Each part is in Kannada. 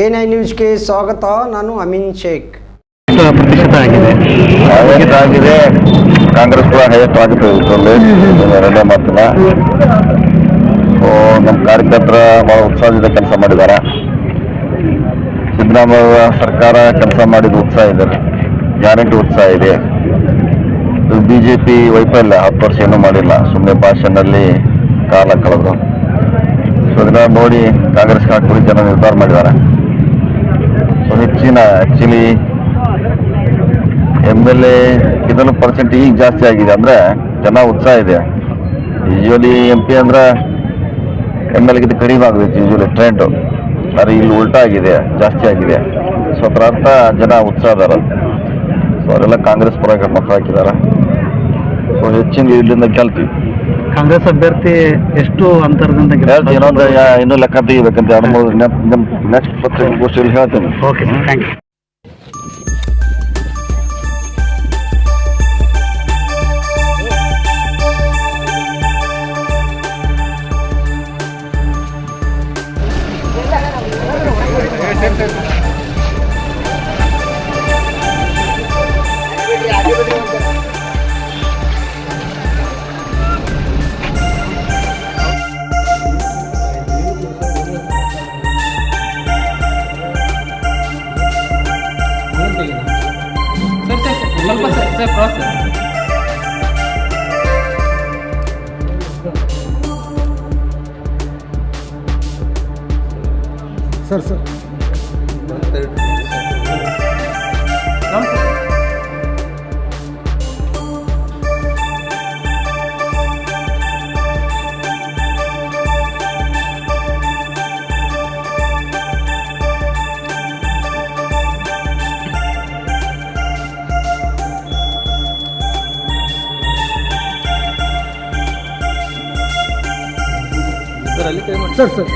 A9 ನ್ಯೂಸ್ಗೆ ಸ್ವಾಗತ. ನಾನು ಅಮೀನ್ ಶೇಖ್. ಹೈಯೆಸ್ಟ್ ಆಗಿದೆ. ಕಾಂಗ್ರೆಸ್ ಕೂಡ ಹೈಯೆಸ್ಟ್ ಆಗುತ್ತೆ ಎರಡನೇ ಮಾತಿನ. ನಮ್ಮ ಕಾರ್ಯಕರ್ತರ ಬಹಳ ಉತ್ಸಾಹದಿಂದ ಕೆಲಸ ಮಾಡಿದ್ದಾರೆ. ಸಿದ್ದರಾಮಯ್ಯ ಸರ್ಕಾರ ಕೆಲಸ ಮಾಡಿದ ಉತ್ಸಾಹ ಇದೆ, ಗ್ಯಾರಂಟಿ ಉತ್ಸಾಹ ಇದೆ. ಬಿಜೆಪಿ ವೈಫಲ್ಯ 10 ವರ್ಷ ಏನೂ ಮಾಡಿಲ್ಲ, ಸುಮ್ಮನೆ ಭಾಷಣದಲ್ಲಿ ಕಾಲ ಕಳೆದು. ಸೊ ಅದನ್ನ ನೋಡಿ ಕಾಂಗ್ರೆಸ್ ಹಾಕಿ ಜನ ನಿರ್ಧಾರ ಮಾಡಿದ್ದಾರೆ. ಸೊ ಹೆಚ್ಚಿನ ಆ್ಯಕ್ಚುಲಿ MLA ಇದನ್ನು ಪರ್ಸೆಂಟ್ ಈಗ ಜಾಸ್ತಿ ಆಗಿದೆ, ಅಂದರೆ ಜನ ಉತ್ಸಾಹ ಇದೆ. ಯೂಶುವಲಿ MP ಅಂದರೆ MLAಗಿಂತ ಕಡಿಮೆ ಆಗಬೇಕು ಯೂಶುವಲಿ ಟ್ರೆಂಡು, ಆದರೆ ಇಲ್ಲಿ ಉಲ್ಟಾ ಆಗಿದೆ, ಜಾಸ್ತಿ ಆಗಿದೆ. ಸೊ ಅದರ ಅರ್ಥ ಜನ ಉತ್ಸಾಹದಾರ. ಸೊ ಅವರೆಲ್ಲ ಕಾಂಗ್ರೆಸ್ ಪರ ಮತ ಹಾಕಿದ್ದಾರೆ. ಸೊ ಹೆಚ್ಚಿನ ಇಲ್ಲಿಂದ ಗೆಲ್ತೀವಿ. ಕಾಂಗ್ರೆಸ್ ಅಭ್ಯರ್ಥಿ ಎಷ್ಟು ಅಂತರದಿಂದ ಇನ್ನೂ ಲೆಕ್ಕ ತೆಗಿಬೇಕಂತ ನೆಕ್ಸ್ಟ್ ಗೋಷ್ಠಿಯಲ್ಲಿ ಹೇಳ್ತೇನೆ. Okay, thank you. Sir sir sir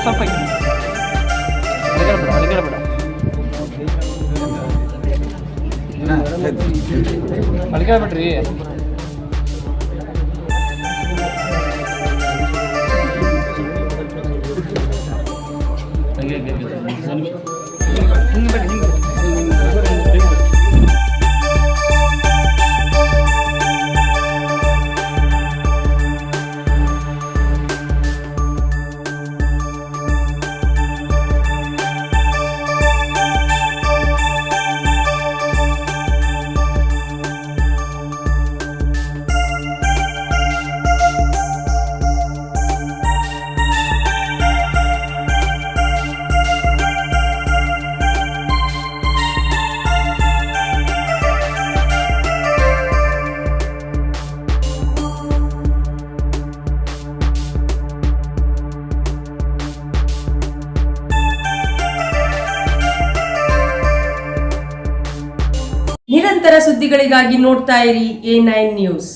ಸ್ವಲ್ಪ ಅಲ್ಲಿಗೆ ಬಿಡ್ರಿ. ನಿರಂತರ ಸುದ್ದಿಗಳಿಗಾಗಿ ನೋಡ್ತಾ ಇರಿ A9 ನ್ಯೂಸ್.